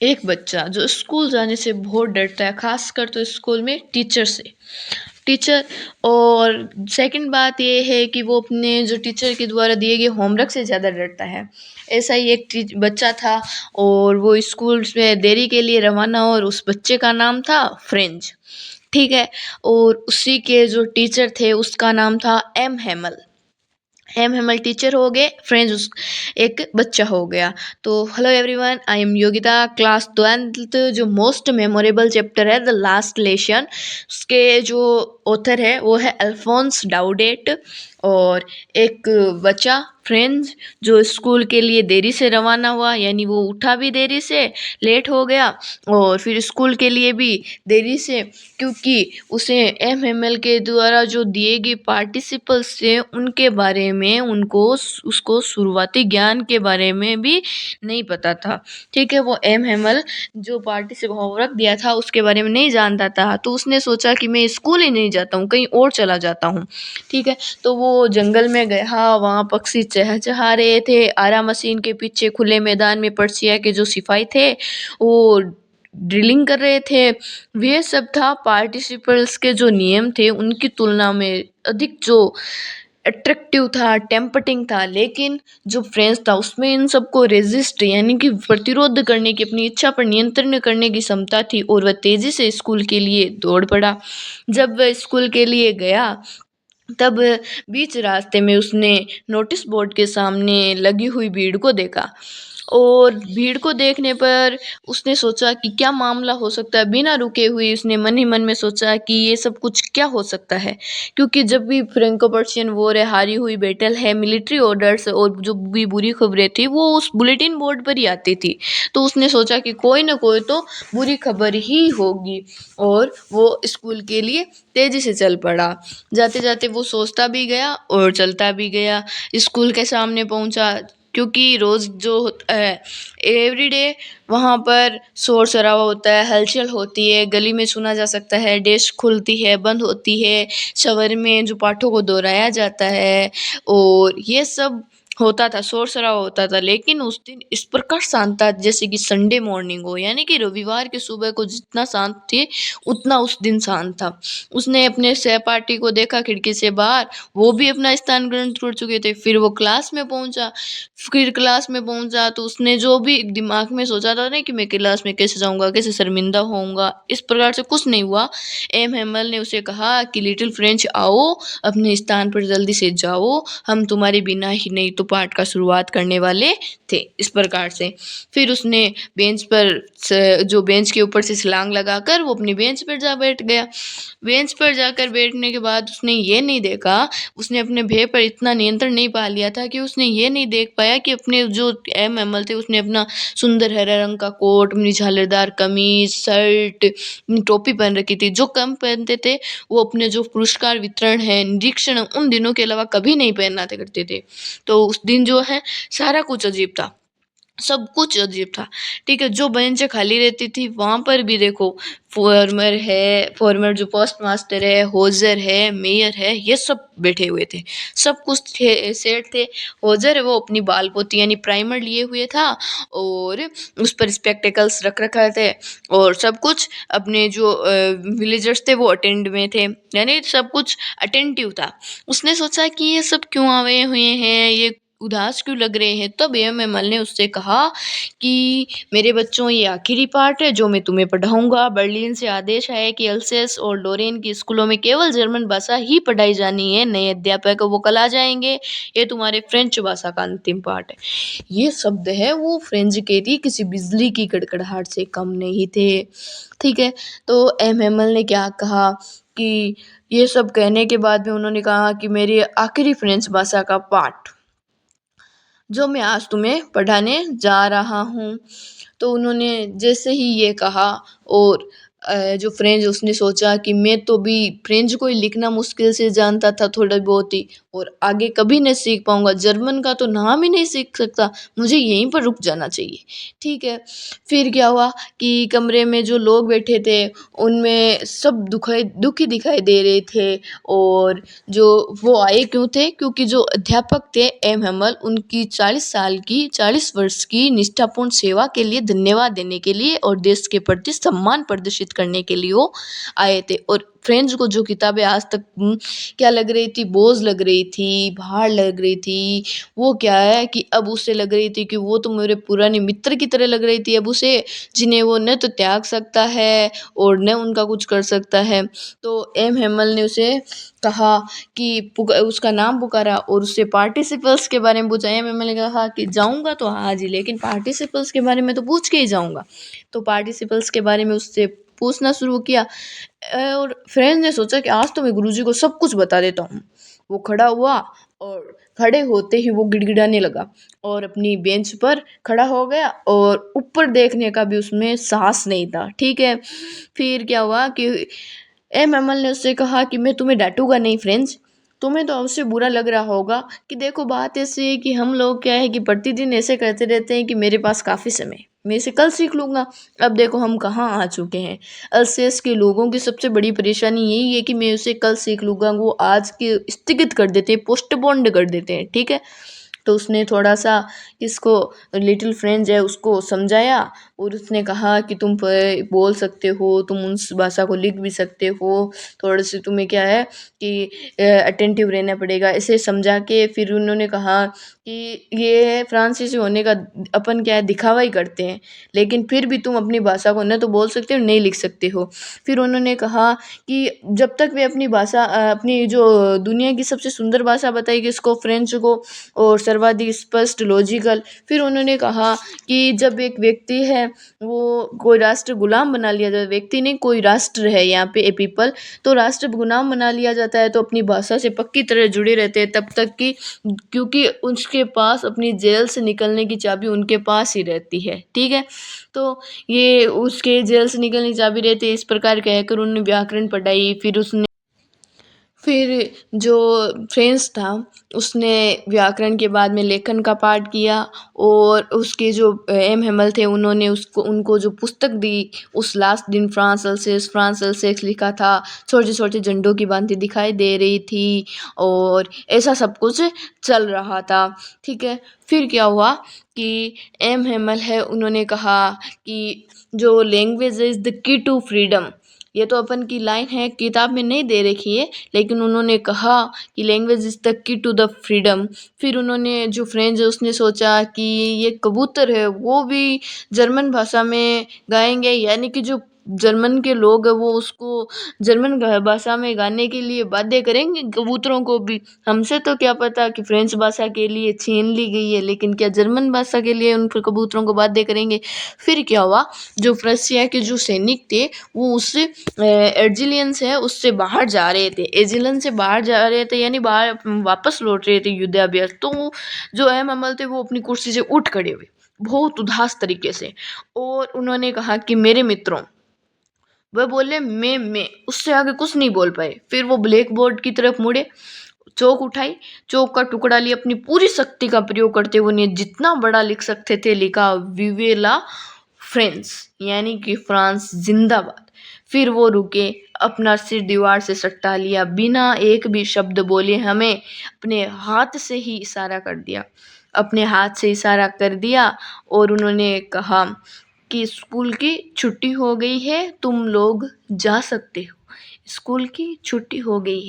एक बच्चा जो स्कूल जाने से बहुत डरता है, खासकर तो स्कूल में टीचर से। टीचर और सेकंड बात ये है कि वो अपने जो टीचर के द्वारा दिए गए होमवर्क से ज़्यादा डरता है। ऐसा ही एक बच्चा था और वो स्कूल में देरी के लिए रवाना हुआ और उस बच्चे का नाम था फ्रेंच। ठीक है। और उसी के जो टीचर थे उसका नाम था M Hemal. M Hemal teacher हो गए, फ्रेंड्स उस एक बच्चा हो गया। तो hello everyone, I am Yogita, class 12th। जो मोस्ट मेमोरेबल चैप्टर है द लास्ट लेसन, उसके जो ऑथर है वो है अल्फोंस डाउडेट। और एक बच्चा फ्रेंड्स जो स्कूल के लिए देरी से रवाना हुआ, यानी वो उठा भी देरी से, लेट हो गया और फिर स्कूल के लिए भी देरी से, क्योंकि उसे एम एम एल के द्वारा जो दिए गए पार्टिसिपल्स थे उनके बारे में उसको शुरुआती ज्ञान के बारे में भी नहीं पता था। ठीक है। वो एम एम एल जो पार्टिसिप होमवर्क दिया था उसके बारे में नहीं जानता था, तो उसने सोचा कि मैं स्कूल ही नहीं जाता हूँ, कहीं और चला जाता हूँ। ठीक है। तो वो जंगल में गया, वहाँ पक्षी चहचहा रहे थे, आरा मशीन के पीछे खुले मैदान में पर्शिया के जो सिपाही थे वो ड्रिलिंग कर रहे थे। वह सब था पार्टिसिपल्स के जो नियम थे उनकी तुलना में अधिक जो अट्रैक्टिव था, टेम्पटिंग था। लेकिन जो फ्रेंच था उसमें इन सबको रेजिस्ट यानी कि प्रतिरोध करने की, अपनी इच्छा पर नियंत्रण करने की क्षमता थी और वह तेजी से स्कूल के लिए दौड़ पड़ा। जब वह स्कूल के लिए गया तब बीच रास्ते में उसने नोटिस बोर्ड के सामने लगी हुई भीड़ को देखा और भीड़ को देखने पर उसने सोचा कि क्या मामला हो सकता है। बिना रुके हुए उसने मन ही मन में सोचा कि ये सब कुछ क्या हो सकता है, क्योंकि जब भी फ्रेंको पर्शियन वॉर है, हारी हुई बैटल है, मिलिट्री ऑर्डर्स और जो भी बुरी खबरें थी वो उस बुलेटिन बोर्ड पर ही आती थी। तो उसने सोचा कि कोई ना कोई तो बुरी खबर ही होगी और वो स्कूल के लिए तेजी से चल पड़ा। जाते जाते वो सोचता भी गया और चलता भी गया। स्कूल के सामने पहुंचा, क्योंकि रोज जो होता है एवरीडे वहाँ पर शोर शराबा होता है, हलचल होती है, गली में सुना जा सकता है, डेस्क खुलती है, बंद होती है, शवर में जो पाठों को दोहराया जाता है और ये सब होता था, शोर शराबा होता था। लेकिन उस दिन इस प्रकार शांत था जैसे कि संडे मॉर्निंग हो, यानी कि रविवार के सुबह को जितना शांत थे उतना उस दिन शांत था। उसने अपने सहपाठी को देखा खिड़की से बाहर, वो भी अपना स्थान ग्रहण कर चुके थे। फिर वो क्लास में पहुंचा। फिर क्लास में पहुंचा तो उसने जो भी दिमाग में सोचा था ना कि मैं क्लास में कैसे जाऊंगा, कैसे शर्मिंदा होऊंगा, इस प्रकार से कुछ नहीं हुआ। एम हेमल ने उसे कहा कि लिटिल फ्रेंच आओ, अपने स्थान पर जल्दी से जाओ, हम तुम्हारे बिना ही नहीं तो पाठ का शुरुआत करने वाले थे। इस प्रकार से फिर उसने बेंच पर जो बेंच के ऊपर से छलांग लगाकर वो अपनी बेंच पर जा बैठ गया। बेंच पर जाकर बैठने के बाद उसने ये नहीं देखा, उसने अपने भय पर इतना नियंत्रण नहीं पा लिया था कि उसने ये नहीं देख पाया कि अपने जो एम एमल थे उसने अपना सुंदर हरे रंग का कोट, अपनी झालरदार कमीज, शर्ट, टोपी पहन रखी थी। जो कम पहनते थे वो अपने जो पुरस्कार वितरण है, निरीक्षण, उन दिनों के अलावा कभी नहीं पहनना करते थे। तो उस दिन जो है सारा कुछ अजीब था, सब कुछ अजीब था। ठीक है। जो बेंचें खाली रहती थी वहाँ पर भी देखो फॉर्मर है, फॉर्मर जो पोस्ट मास्टर है, होजर है, मेयर है, ये सब बैठे हुए थे। सब कुछ थे, सेट थे। होजर है वो अपनी बाल पोती यानी प्राइमर लिए हुए था और उस पर स्पेक्टिकल्स रख रखा थे और सब कुछ अपने जो विलेजर्स थे वो अटेंड में थे, यानी सब कुछ अटेंटिव था। उसने सोचा कि ये सब क्यों आए हुए हैं, ये उदास क्यों लग रहे हैं। तब एएमएमएल ने उससे कहा कि मेरे बच्चों ये आखिरी पार्ट है जो मैं तुम्हें पढ़ाऊंगा। बर्लिन से आदेश है कि अल्सेस और लोरेन की स्कूलों में केवल जर्मन भाषा ही पढ़ाई जानी है। नए अध्यापक वो कल आ जाएंगे। ये तुम्हारे फ्रेंच भाषा का अंतिम पार्ट है। ये शब्द है वो फ्रेंच के थी, किसी बिजली की कड़कड़ाहट से कम नहीं थे। ठीक है। तो एएमएमएल ने क्या कहा कि ये सब कहने के बाद में उन्होंने कहा कि मेरी आखिरी फ्रेंच भाषा का पाठ जो मैं आज तुम्हें पढ़ाने जा रहा हूँ। तो उन्होंने जैसे ही ये कहा और जो फ्रेंच, उसने सोचा कि मैं तो भी फ्रेंच को ही लिखना मुश्किल से जानता था थोड़ा बहुत ही, और आगे कभी नहीं सीख पाऊँगा, जर्मन का तो नाम ही नहीं सीख सकता, मुझे यहीं पर रुक जाना चाहिए। ठीक है, फिर क्या हुआ कि कमरे में जो लोग बैठे थे, उनमें सब दुखी दिखाई दे रहे थे और जो वो आए क्यों थे? क्योंकि जो अध्यापक थे एम हेमल, उनकी 40 वर्ष की निष्ठापूर्ण सेवा के लिए धन्यवाद देने के लिए और देश के प्रति सम्मान प्रदर्शित करने के लिए वो आए थे। और फ्रेंड्स को जो किताबें आज तक क्या लग रही थी, बोझ लग रही थी, भार लग रही थी, वो क्या है कि अब उसे लग रही थी कि वो तो मेरे पुराने मित्र की तरह लग रही थी अब उसे, जिन्हें वो न तो त्याग सकता है और न उनका कुछ कर सकता है। तो एम हेमल ने उसे कहा कि उसका नाम पुकारा और उससे पार्टिसिपल्स के बारे में पूछा। एम हेमल ने कहा कि जाऊँगा तो हाँ जी, लेकिन पार्टिसिपल्स के बारे में तो पूछ के ही जाऊँगा। तो पार्टिसिपल्स के बारे में उससे पूछना शुरू किया और फ्रेंड ने सोचा कि आज तो मैं गुरुजी को सब कुछ बता देता हूँ। वो खड़ा हुआ और खड़े होते ही वो गिड़गिड़ाने लगा और अपनी बेंच पर खड़ा हो गया और ऊपर देखने का भी उसमें साहस नहीं था। ठीक है, फिर क्या हुआ कि एम एमएल ने उससे कहा कि मैं तुम्हें डांटूंगा नहीं फ्रेंड्स, तुम्हें तो अवश्य बुरा लग रहा होगा कि देखो बात ऐसी है कि हम लोग क्या है कि प्रतिदिन ऐसे करते रहते हैं कि मेरे पास काफ़ी समय है, मैं इसे कल सीख लूँगा। अब देखो हम कहाँ आ चुके हैं। अल्सेस के लोगों की सबसे बड़ी परेशानी यही है कि मैं उसे कल सीख लूँगा, वो आज के स्थगित कर देते हैं, पोस्टपोन्ड कर देते हैं। ठीक है, तो उसने थोड़ा सा इसको लिटिल फ्रेंड्स है उसको समझाया और उसने कहा कि तुम बोल सकते हो, तुम उस भाषा को लिख भी सकते हो, थोड़ा सी तुम्हें क्या है कि अटेंटिव रहना पड़ेगा, इसे समझा के फिर उन्होंने कहा कि ये फ्रांसीसी होने का अपन क्या है दिखावा ही करते हैं, लेकिन फिर भी तुम अपनी भाषा को न तो बोल सकते हो नहीं लिख सकते हो। फिर उन्होंने कहा कि जब तक वे अपनी भाषा अपनी जो दुनिया की सबसे सुंदर भाषा बताई किसको, फ्रेंच को, और सर्वाधिक स्पष्ट लॉजिकल। फिर उन्होंने कहा कि जब एक व्यक्ति है वो कोई राष्ट्र गुलाम बना लिया जाता है, व्यक्ति नहीं कोई राष्ट्र है यहाँ पे ए पीपल, तो राष्ट्र गुलाम बना लिया जाता है तो अपनी भाषा से पक्की तरह जुड़े रहते हैं तब तक कि क्योंकि उसके पास अपनी जेल से निकलने की चाबी उनके पास ही रहती है। ठीक है, तो ये उसके जेल से निकलने की चाबी रहती है, इस प्रकार कहकर उन्होंने व्याकरण पढ़ाई। फिर जो फ्रेंच था उसने व्याकरण के बाद में लेखन का पाठ किया और उसके जो एम हेमल थे उन्होंने उनको जो पुस्तक दी, उस लास्ट दिन फ्रांस अल्सेस लिखा था, छोटे छोटे झंडों की भांति दिखाई दे रही थी और ऐसा सब कुछ चल रहा था। ठीक है, फिर क्या हुआ कि एम हेमल है उन्होंने कहा कि जो language is the key to freedom, ये तो अपन की लाइन है, किताब में नहीं दे रखी है, लेकिन उन्होंने कहा कि language is the key to the freedom. फिर उन्होंने जो फ्रेंच है उसने सोचा कि ये कबूतर है वो भी जर्मन भाषा में गाएंगे, यानी कि जो जर्मन के लोग हैं वो उसको जर्मन भाषा में गाने के लिए बाध्य करेंगे कबूतरों को भी। हमसे तो क्या पता कि फ्रेंच भाषा के लिए छीन ली गई है, लेकिन क्या जर्मन भाषा के लिए उन कबूतरों को बाध्य करेंगे। फिर क्या हुआ, जो प्रशिया के जो सैनिक थे वो उससे एर्जिलियंस है उससे बाहर जा रहे थे, एजिलन से बाहर जा रहे थे, यानी बाहर वापस लौट रहे थे युद्धाभ्यास। तो जो अहम अमल थे वो अपनी कुर्सी से उठ खड़े हुए बहुत उदास तरीके से और उन्होंने कहा कि मेरे मित्रों, वह बोले मैं उससे आगे कुछ नहीं बोल पाए। फिर वो ब्लैक बोर्ड की तरफ मुड़े, चौक उठाई, चौक का टुकड़ा लिए अपनी पूरी शक्ति का प्रयोग करते हुए उन्हें जितना बड़ा लिख सकते थे लिखा, विवेला फ्रांस, यानी कि फ्रांस जिंदाबाद। फिर वो रुके, अपना सिर दीवार से सट्टा लिया, बिना एक भी शब्द बोले हमें अपने हाथ से ही इशारा कर दिया, अपने हाथ से इशारा कर दिया और उन्होंने कहा कि स्कूल की छुट्टी हो गई है, तुम लोग जा सकते हो, स्कूल की छुट्टी हो गई है।